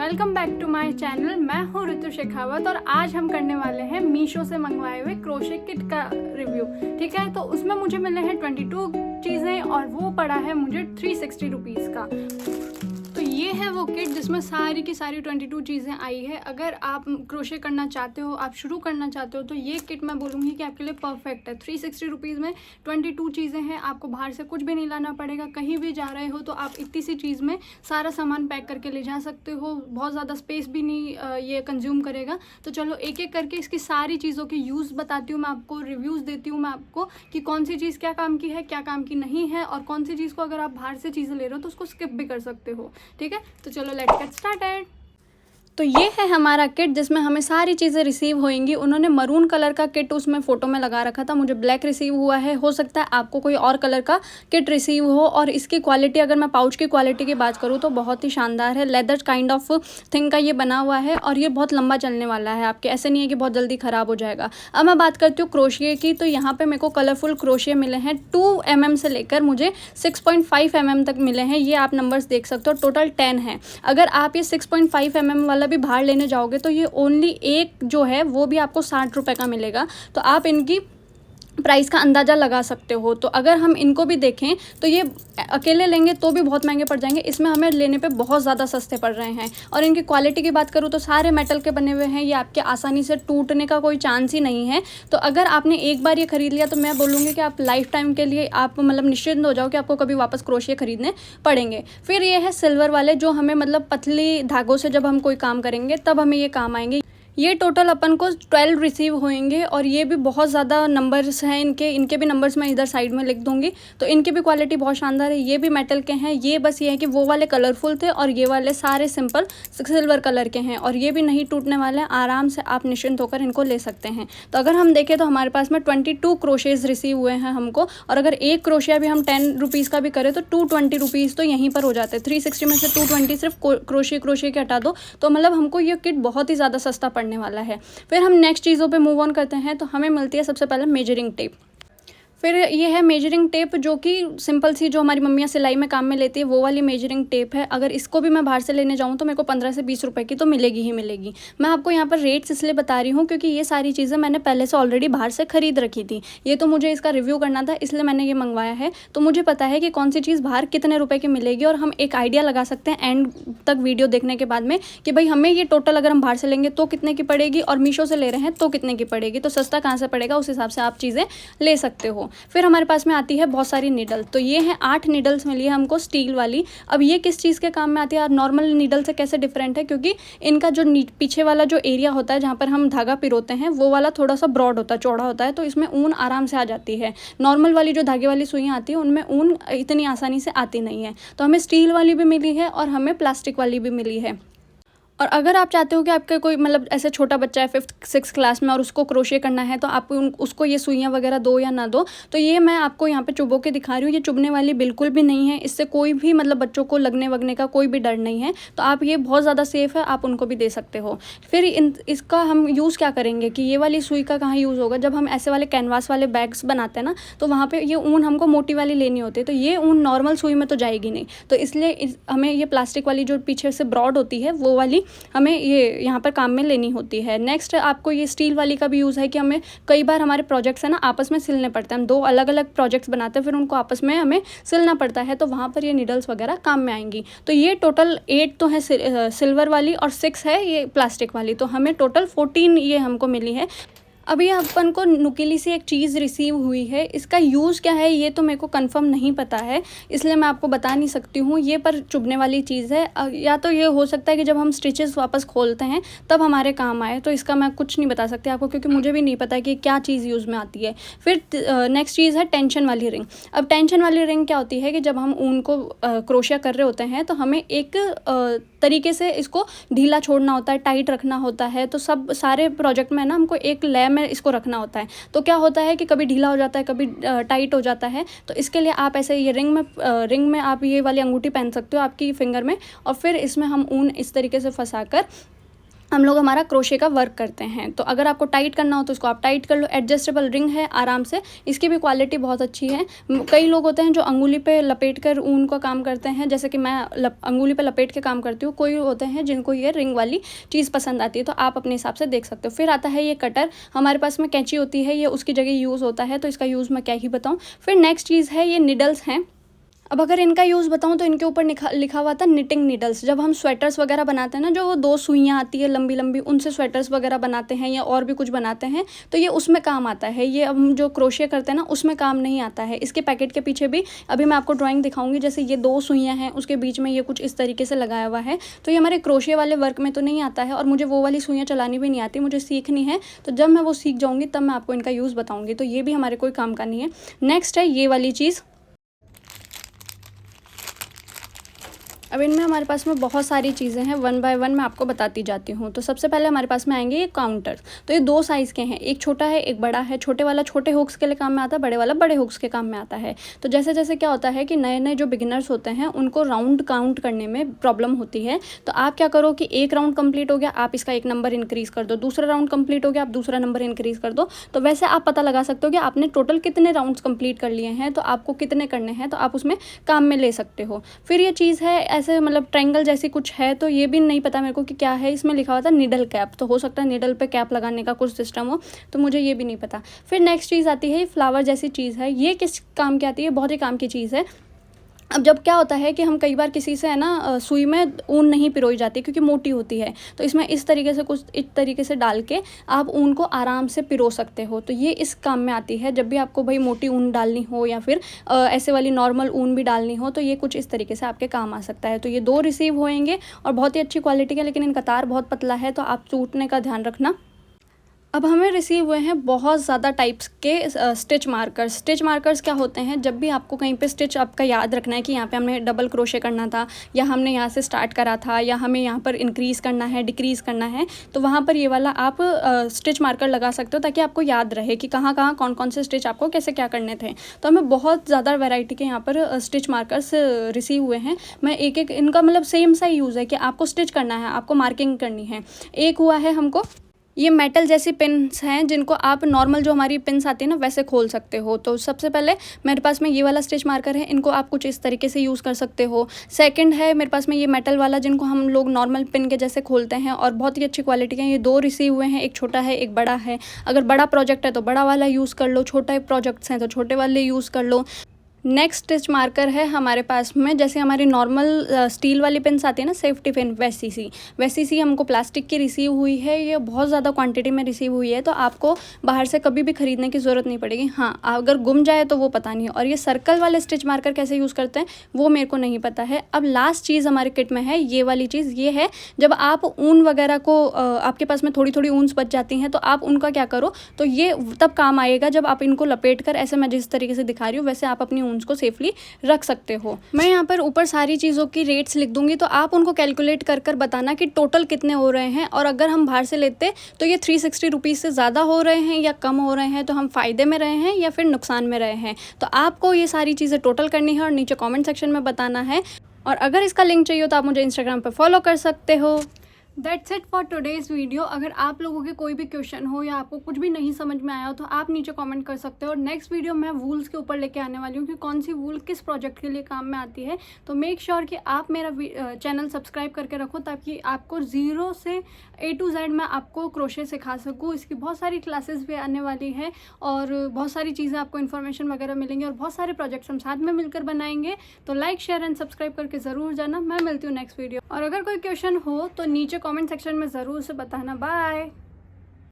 Welcome back to my channel. मैं हूँ ऋतु शेखावत और आज हम करने वाले हैं मीशो से मंगवाए हुए क्रोशे किट का रिव्यू। ठीक है, तो उसमें मुझे मिले हैं 22 चीज़ें और वो पड़ा है मुझे 360 रुपीज़ का। तो ये है वो किट जिसमें सारी की सारी 22 चीज़ें आई है। अगर आप क्रोशे करना चाहते हो, आप शुरू करना चाहते हो, तो ये किट मैं बोलूँगी कि आपके लिए परफेक्ट है। 360 रुपीज़ में 22 चीज़ें हैं, आपको बाहर से कुछ भी नहीं लाना पड़ेगा। कहीं भी जा रहे हो तो आप इतनी सी चीज़ में सारा सामान पैक करके ले जा सकते हो। बहुत ज़्यादा स्पेस भी नहीं ये कंज्यूम करेगा। तो चलो एक एक करके इसकी सारी चीज़ों के यूज़ बताती हूँ मैं आपको, रिव्यूज़ देती हूँ मैं आपको कि कौन सी चीज़ क्या काम की है, क्या काम की नहीं है, और कौन सी चीज़ को अगर आप बाहर से चीज़ें ले रहे हो तो उसको स्किप भी कर सकते हो। ठीक है, तो चलो लेट्स गेट स्टार्टेड। तो ये है हमारा किट जिसमें हमें सारी चीज़ें रिसीव होएंगी। उन्होंने मरून कलर का किट उसमें फ़ोटो में लगा रखा था, मुझे ब्लैक रिसीव हुआ है। हो सकता है आपको कोई और कलर का किट रिसीव हो। और इसकी क्वालिटी, अगर मैं पाउच की क्वालिटी की बात करूँ तो बहुत ही शानदार है। लेदर काइंड ऑफ थिंग का ये बना हुआ है और ये बहुत लंबा चलने वाला है आपके, ऐसे नहीं है कि बहुत जल्दी ख़राब हो जाएगा। अब मैं बात करती हूँ क्रोशिये की, तो यहाँ पर मेरे को कलरफुल क्रोशिये मिले हैं 2 mm से लेकर मुझे 6.5 mm तक मिले हैं। ये आप नंबर्स देख सकते हो, टोटल 10 है। अगर आप ये 6.5 mm वाला भी बाहर लेने जाओगे तो ये ओनली एक जो है वो भी आपको 60 रुपये का मिलेगा। तो आप इनकी प्राइस का अंदाज़ा लगा सकते हो। तो अगर हम इनको भी देखें तो ये अकेले लेंगे तो भी बहुत महंगे पड़ जाएंगे, इसमें हमें लेने पे बहुत ज़्यादा सस्ते पड़ रहे हैं। और इनकी क्वालिटी की बात करूँ तो सारे मेटल के बने हुए हैं, ये आपके आसानी से टूटने का कोई चांस ही नहीं है। तो अगर आपने एक बार ये ख़रीद लिया तो मैं बोलूँगी कि आप लाइफ टाइम के लिए आप मतलब निश्चिंत हो जाओ कि आपको कभी वापस क्रोशिये खरीदने पड़ेंगे। फिर ये है सिल्वर वाले, जो हमें मतलब पतली धागों से जब हम कोई काम करेंगे तब हमें ये काम आएंगे। ये टोटल अपन को 12 रिसीव होंगे और ये भी बहुत ज़्यादा नंबर्स हैं इनके भी नंबर्स मैं इधर साइड में लिख दूंगी। तो इनकी भी क्वालिटी बहुत शानदार है। ये भी मेटल के हैं। ये बस ये है कि वो वाले कलरफुल थे और ये वाले सारे सिंपल सिल्वर कलर के हैं और ये भी नहीं टूटने वाले हैं। आराम से आप निश्चिंत होकर इनको ले सकते हैं। तो अगर हम देखें तो हमारे पास में 22 क्रोशेज़ रिसीव हुए हैं हमको, और अगर एक क्रोशिया भी हम 10 रुपीज़ का भी करें तो 220 रुपीज़ तो यहीं पर हो जाते हैं। 360 में से 220 सिर्फ क्रोशिये के हटा दो तो मतलब हमको ये किट बहुत ही ज़्यादा सस्ता पड़ने वाला है। फिर हम नेक्स्ट चीज़ों पे मूव ऑन करते हैं। तो हमें मिलती है सबसे पहले मेजरिंग टेप। फिर ये है मेजरिंग टेप, जो कि सिंपल सी जो हमारी मम्मियाँ सिलाई में काम में लेती है वो वाली मेजरिंग टेप है। अगर इसको भी मैं बाहर से लेने जाऊँ तो मेरे को 15 से 20 रुपए की तो मिलेगी ही मिलेगी। मैं आपको यहाँ पर रेट्स इसलिए बता रही हूँ क्योंकि ये सारी चीज़ें मैंने पहले से ऑलरेडी बाहर से ख़रीद रखी थी। ये तो मुझे इसका रिव्यू करना था इसलिए मैंने ये मंगवाया है। तो मुझे पता है कि कौन सी चीज़ बाहर कितने रुपये की मिलेगी और हम एक आइडिया लगा सकते हैं एंड तक वीडियो देखने के बाद में कि भाई हमें ये टोटल अगर हम बाहर से लेंगे तो कितने की पड़ेगी और मीशो से ले रहे हैं तो कितने की पड़ेगी। तो सस्ता कहाँ से पड़ेगा उस हिसाब से आप चीज़ें ले सकते हो। फिर हमारे पास आती है बहुत सारी नीडल। तो ये हैं 8 नीडल्स मिली है हमको स्टील वाली। अब ये किस चीज़ के काम में आती है और नॉर्मल नीडल से कैसे डिफरेंट है, क्योंकि इनका जो पीछे वाला जो एरिया होता है जहाँ पर हम धागा पिरोते हैं वो वाला थोड़ा सा ब्रॉड होता है, चौड़ा होता है, तो इसमें ऊन आराम से आ जाती है। नॉर्मल वाली जो धागे वाली सुइयाँ आती है उनमें ऊन इतनी आसानी से आती नहीं है। तो हमें स्टील वाली भी मिली है और हमें प्लास्टिक वाली भी मिली है। और अगर आप चाहते हो कि आपका कोई मतलब ऐसे छोटा बच्चा है 5th-6th क्लास में और उसको क्रोशे करना है तो आप उसको ये सुइयाँ वगैरह दो या ना दो, तो ये मैं आपको यहाँ पे चुभो के दिखा रही हूँ। ये चुभने वाली बिल्कुल भी नहीं है, इससे कोई भी मतलब बच्चों को लगने वगने का कोई भी डर नहीं है। तो आप ये बहुत ज़्यादा सेफ़ है, आप उनको भी दे सकते हो। फिर इसका हम यूज़ क्या करेंगे कि ये वाली सुई का कहाँ यूज़ होगा, जब हम ऐसे वाले कैनवास वाले बैग्स बनाते हैं ना तो वहाँ पर ये ऊन हमको मोटी वाली लेनी होती है। तो ये ऊन नॉर्मल सुई में तो जाएगी नहीं, तो इसलिए हमें ये प्लास्टिक वाली जो पीछे से ब्रॉड होती है वो वाली हमें ये यहाँ पर काम में लेनी होती है। नेक्स्ट आपको ये स्टील वाली का भी यूज़ है कि हमें कई बार हमारे प्रोजेक्ट्स हैं ना आपस में सिलने पड़ते हैं। हम 2 अलग अलग प्रोजेक्ट्स बनाते हैं फिर उनको आपस में हमें सिलना पड़ता है, तो वहाँ पर ये नीडल्स वगैरह काम में आएंगी। तो ये टोटल 8 तो है सिल्वर वाली और 6 है ये प्लास्टिक वाली, तो हमें टोटल 14 ये हमको मिली है। अभी अपन को नुकीली सी एक चीज़ रिसीव हुई है, इसका यूज़ क्या है ये तो मेरे को कंफर्म नहीं पता है, इसलिए मैं आपको बता नहीं सकती हूँ। ये पर चुभने वाली चीज़ है, या तो ये हो सकता है कि जब हम स्टिचेस वापस खोलते हैं तब हमारे काम आए, तो इसका मैं कुछ नहीं बता सकती आपको क्योंकि मुझे भी नहीं पता कि क्या चीज़ यूज़ में आती है। फिर नेक्स्ट चीज़ है टेंशन वाली रिंग। अब टेंशन वाली रिंग क्या होती है कि जब हम ऊन को क्रोशिया कर रहे होते हैं तो हमें एक तरीके से इसको ढीला छोड़ना होता है, टाइट रखना होता है। तो सब सारे प्रोजेक्ट में ना हमको एक लय में इसको रखना होता है। तो क्या होता है कि कभी ढीला हो जाता है, कभी टाइट हो जाता है। तो इसके लिए आप ऐसे ये रिंग में आप ये वाली अंगूठी पहन सकते हो आपकी फिंगर में, और फिर इसमें हम ऊन इस तरीके से फंसा कर हम लोग हमारा क्रोशे का वर्क करते हैं। तो अगर आपको टाइट करना हो तो इसको आप टाइट कर लो। एडजस्टेबल रिंग है आराम से, इसकी भी क्वालिटी बहुत अच्छी है। कई लोग होते हैं जो अंगुली पे लपेट कर ऊन का काम करते हैं, जैसे कि मैं अंगुली पे लपेट के काम करती हूँ। कोई होते हैं जिनको ये रिंग वाली चीज़ पसंद आती है, तो आप अपने हिसाब से देख सकते हो। फिर आता है ये कटर, हमारे पास में कैंची होती है, ये उसकी जगह यूज़ होता है, तो इसका यूज़ मैं क्या ही बताऊँ। फिर नेक्स्ट चीज़ है ये निडल्स हैं। अब अगर इनका यूज़ बताऊँ तो इनके ऊपर लिखा हुआ था निटिंग नीडल्स। जब हम स्वेटर्स वगैरह बनाते हैं ना, जो वो 2 सुइयाँ आती है लंबी लंबी, उनसे स्वेटर्स वगैरह बनाते हैं या और भी कुछ बनाते हैं, तो ये उसमें काम आता है। ये अब हम जो क्रोशे करते हैं ना, उसमें काम नहीं आता है। इसके पैकेट के पीछे भी अभी मैं आपको ड्राइंग दिखाऊंगी। जैसे ये 2 सुइयाँ हैं, उसके बीच में ये कुछ इस तरीके से लगाया हुआ है। तो ये हमारे क्रोशे वाले वर्क में तो नहीं आता है, और मुझे वो वाली सुइयाँ चलानी भी नहीं आती, मुझे सीखनी है। तो जब मैं वो सीख जाऊँगी तब मैं आपको इनका यूज़ बताऊँगी। तो ये भी हमारे कोई काम का नहीं है। नेक्स्ट है ये वाली चीज़। अब इनमें हमारे पास में बहुत सारी चीज़ें हैं, 1 बाय 1 मैं आपको बताती जाती हूँ। तो सबसे पहले हमारे पास में आएंगे ये काउंटर। तो ये 2 साइज़ के हैं, एक छोटा है एक बड़ा है। छोटे वाला छोटे हुक्स के लिए काम में आता है, बड़े वाला बड़े हुक्स के काम में आता है। तो जैसे जैसे क्या होता है कि नए नए जो बिगिनर्स होते हैं उनको राउंड काउंट करने में प्रॉब्लम होती है। तो आप क्या करो कि एक राउंड कंप्लीट हो गया, आप इसका 1 नंबर इंक्रीज़ कर दो। दूसरा राउंड कंप्लीट हो गया, आप दूसरा नंबर इंक्रीज़ कर दो। तो वैसे आप पता लगा सकते हो कि आपने टोटल कितने राउंड्स कंप्लीट कर लिए हैं, तो आपको कितने करने हैं, तो आप उसमें काम में ले सकते हो। फिर ये चीज़ है ऐसे मतलब ट्रायंगल जैसी कुछ है, तो ये भी नहीं पता मेरे को कि क्या है। इसमें लिखा हुआ था निडल कैप, तो हो सकता है निडल पे कैप लगाने का कुछ सिस्टम हो, तो मुझे ये भी नहीं पता। फिर नेक्स्ट चीज़ आती है फ्लावर जैसी चीज़ है। ये किस काम की आती है? बहुत ही काम की चीज़ है। अब जब क्या होता है कि हम कई बार किसी से है ना सुई में ऊन नहीं पिरोई जाती क्योंकि मोटी होती है, तो इसमें इस तरीके से कुछ इस तरीके से डाल के आप ऊन को आराम से पिरो सकते हो। तो ये इस काम में आती है, जब भी आपको भाई मोटी ऊन डालनी हो या फिर ऐसे वाली नॉर्मल ऊन भी डालनी हो, तो ये कुछ इस तरीके से आपके काम आ सकता है। तो ये 2 रिसीव होएंगे और बहुत ही अच्छी क्वालिटी के, लेकिन इनका तार बहुत पतला है, तो आप टूटने का ध्यान रखना। अब हमें रिसीव हुए हैं बहुत ज़्यादा टाइप्स के स्टिच मार्कर्स। स्टिच मार्कर्स क्या होते हैं? जब भी आपको कहीं पे स्टिच आपका याद रखना है कि यहाँ पे हमने डबल क्रोशे करना था, या हमने यहाँ से स्टार्ट करा था, या हमें यहाँ पर इंक्रीज़ करना है, डिक्रीज़ करना है, तो वहाँ पर ये वाला आप स्टिच मार्कर लगा सकते हो, ताकि आपको याद रहे कि कहाँ कहाँ कौन कौन से स्टिच आपको कैसे क्या करने थे। तो हमें बहुत ज़्यादा वेराइटी के यहाँ पर स्टिच मार्कर्स रिसीव हुए हैं। मैं एक एक इनका मतलब सेम सा यूज़ है कि आपको स्टिच करना है, आपको मार्किंग करनी है। एक हुआ है हमको ये मेटल जैसी पिन्स हैं, जिनको आप नॉर्मल जो हमारी पिन्स आती है ना वैसे खोल सकते हो। तो सबसे पहले मेरे पास में ये वाला स्टिच मार्कर है, इनको आप कुछ इस तरीके से यूज़ कर सकते हो। सेकंड है मेरे पास में ये मेटल वाला, जिनको हम लोग नॉर्मल पिन के जैसे खोलते हैं, और बहुत ही अच्छी क्वालिटी के हैं। ये 2 रिसीव हुए हैं, एक छोटा है एक बड़ा है। अगर बड़ा प्रोजेक्ट है तो बड़ा वाला यूज़ कर लो, छोटा प्रोजेक्ट्स हैं तो छोटे वाले यूज़ कर लो। नेक्स्ट स्टिच मार्कर है हमारे पास में, जैसे हमारी नॉर्मल स्टील वाली पिन्स आती है ना, सेफ्टी पिन, वैसी सी हमको प्लास्टिक की रिसीव हुई है। ये बहुत ज़्यादा क्वांटिटी में रिसीव हुई है, तो आपको बाहर से कभी भी ख़रीदने की ज़रूरत नहीं पड़ेगी। हाँ, अगर गुम जाए तो वो पता नहीं है। और ये सर्कल वाले स्टिच मार्कर कैसे यूज़ करते हैं वो मेरे को नहीं पता है। अब लास्ट चीज़ हमारे किट में है ये वाली चीज़। ये है जब आप ऊन वगैरह को आपके पास में थोड़ी थोड़ी ऊन्स बच जाती हैं, तो आप उनका क्या करो, तो ये तब काम आएगा जब आप इनको लपेट कर, ऐसे मैं जिस तरीके से दिखा रही हूँ वैसे आप अपनी ऊन्स को सेफली रख सकते हो। मैं यहाँ पर ऊपर सारी चीज़ों की रेट्स लिख दूंगी, तो आप उनको कैलकुलेट कर कर बताना कि टोटल कितने हो रहे हैं। और अगर हम बाहर से लेते तो ये 360 रुपीज़ से ज़्यादा हो रहे हैं या कम हो रहे हैं, तो हम फ़ायदे में रहे हैं या फिर नुकसान में रहे हैं। तो आपको ये सारी चीज़ें टोटल करनी है और नीचे कॉमेंट सेक्शन में बताना है। और अगर इसका लिंक चाहिए तो आप मुझे इंस्टाग्राम पर फॉलो कर सकते हो। That's it for today's video. अगर आप लोगों के कोई भी क्वेश्चन हो या आपको कुछ भी नहीं समझ में आया हो तो आप नीचे कमेंट कर सकते हो। और नेक्स्ट वीडियो मैं वूल्स के ऊपर लेके आने वाली हूँ कि कौन सी वूल किस प्रोजेक्ट के लिए काम में आती है। तो मेक श्योर कि आप मेरा चैनल सब्सक्राइब करके रखो, ताकि आपको 0 से A to Z मैं आपको क्रोशे सिखा सकूँ। इसकी बहुत सारी क्लासेस भी आने वाली है और बहुत सारी चीज़ें आपको इन्फॉर्मेशन वगैरह मिलेंगे और बहुत सारे प्रोजेक्ट्स हम साथ में मिलकर बनाएंगे। तो लाइक शेयर एंड सब्सक्राइब करके ज़रूर जाना। मैं मिलती हूँ नेक्स्ट वीडियो। और अगर कोई क्वेश्चन हो तो नीचे कमेंट सेक्शन में ज़रूर से बताना। बाय।